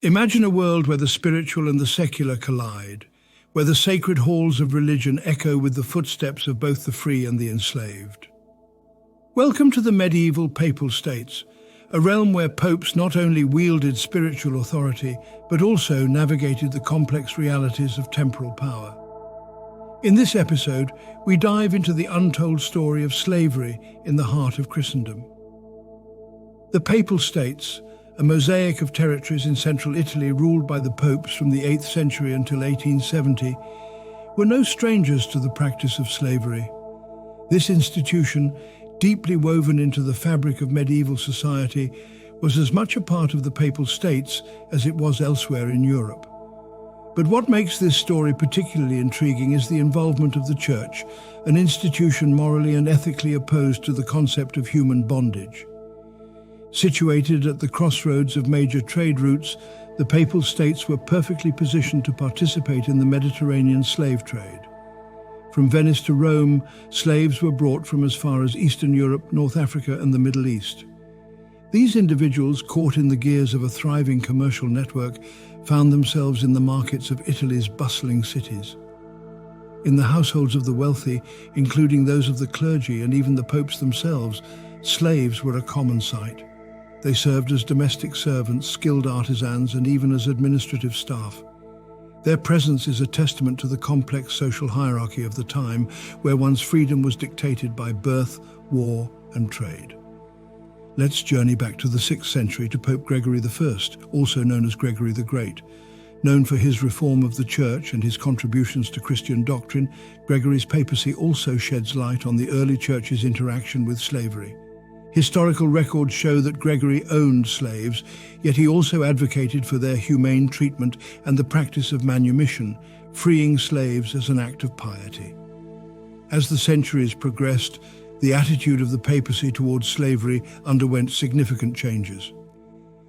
Imagine a world where the spiritual and the secular collide, where the sacred halls of religion echo with the footsteps of both the free and the enslaved. Welcome to the medieval Papal States, a realm where popes not only wielded spiritual authority, but also navigated the complex realities of temporal power. In this episode, we dive into the untold story of slavery in the heart of Christendom. The Papal States, a mosaic of territories in central Italy ruled by the popes from the 8th century until 1870, were no strangers to the practice of slavery. This institution, deeply woven into the fabric of medieval society, was as much a part of the Papal States as it was elsewhere in Europe. But what makes this story particularly intriguing is the involvement of the Church, an institution morally and ethically opposed to the concept of human bondage. Situated at the crossroads of major trade routes, the Papal States were perfectly positioned to participate in the Mediterranean slave trade. From Venice to Rome, slaves were brought from as far as Eastern Europe, North Africa, and the Middle East. These individuals, caught in the gears of a thriving commercial network, found themselves in the markets of Italy's bustling cities. In the households of the wealthy, including those of the clergy and even the popes themselves, slaves were a common sight. They served as domestic servants, skilled artisans, and even as administrative staff. Their presence is a testament to the complex social hierarchy of the time, where one's freedom was dictated by birth, war, and trade. Let's journey back to the 6th century to Pope Gregory I, also known as Gregory the Great. Known for his reform of the Church and his contributions to Christian doctrine, Gregory's papacy also sheds light on the early Church's interaction with slavery. Historical records show that Gregory owned slaves, yet he also advocated for their humane treatment and the practice of manumission, freeing slaves as an act of piety. As the centuries progressed, the attitude of the papacy towards slavery underwent significant changes.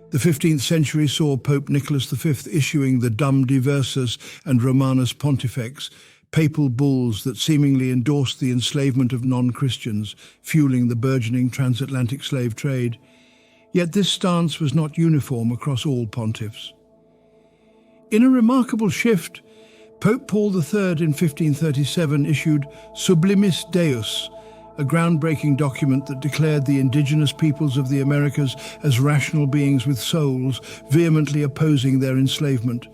The 15th century saw Pope Nicholas V issuing the Dum Diversas and Romanus Pontifex, papal bulls that seemingly endorsed the enslavement of non-Christians, fueling the burgeoning transatlantic slave trade. Yet this stance was not uniform across all pontiffs. In a remarkable shift, Pope Paul III in 1537 issued Sublimis Deus, a groundbreaking document that declared the indigenous peoples of the Americas as rational beings with souls, vehemently opposing their enslavement.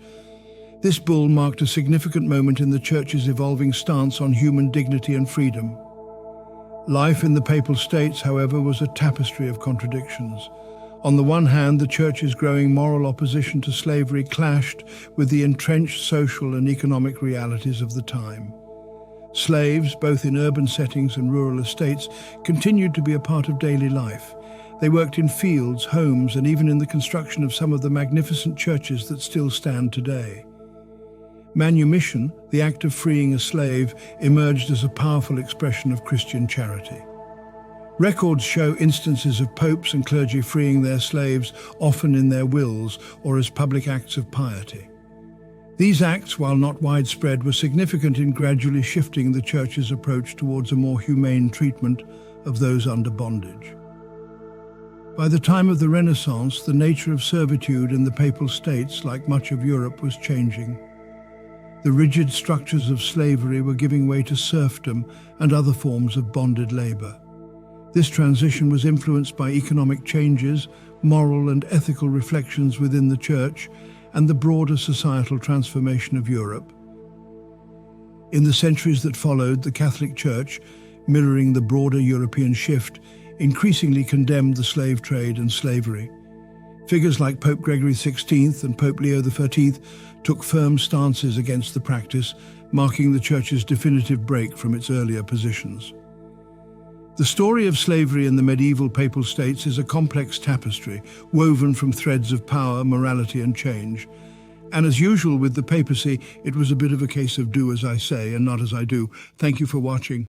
This bull marked a significant moment in the Church's evolving stance on human dignity and freedom. Life in the Papal States, however, was a tapestry of contradictions. On the one hand, the Church's growing moral opposition to slavery clashed with the entrenched social and economic realities of the time. Slaves, both in urban settings and rural estates, continued to be a part of daily life. They worked in fields, homes, and even in the construction of some of the magnificent churches that still stand today. Manumission, the act of freeing a slave, emerged as a powerful expression of Christian charity. Records show instances of popes and clergy freeing their slaves, often in their wills or as public acts of piety. These acts, while not widespread, were significant in gradually shifting the Church's approach towards a more humane treatment of those under bondage. By the time of the Renaissance, the nature of servitude in the Papal States, like much of Europe, was changing. The rigid structures of slavery were giving way to serfdom and other forms of bonded labor. This transition was influenced by economic changes, moral and ethical reflections within the Church, and the broader societal transformation of Europe. In the centuries that followed, the Catholic Church, mirroring the broader European shift, increasingly condemned the slave trade and slavery. Figures like Pope Gregory XVI and Pope Leo XIII took firm stances against the practice, marking the Church's definitive break from its earlier positions. The story of slavery in the medieval Papal States is a complex tapestry, woven from threads of power, morality, and change. And as usual with the papacy, it was a bit of a case of do as I say and not as I do. Thank you for watching.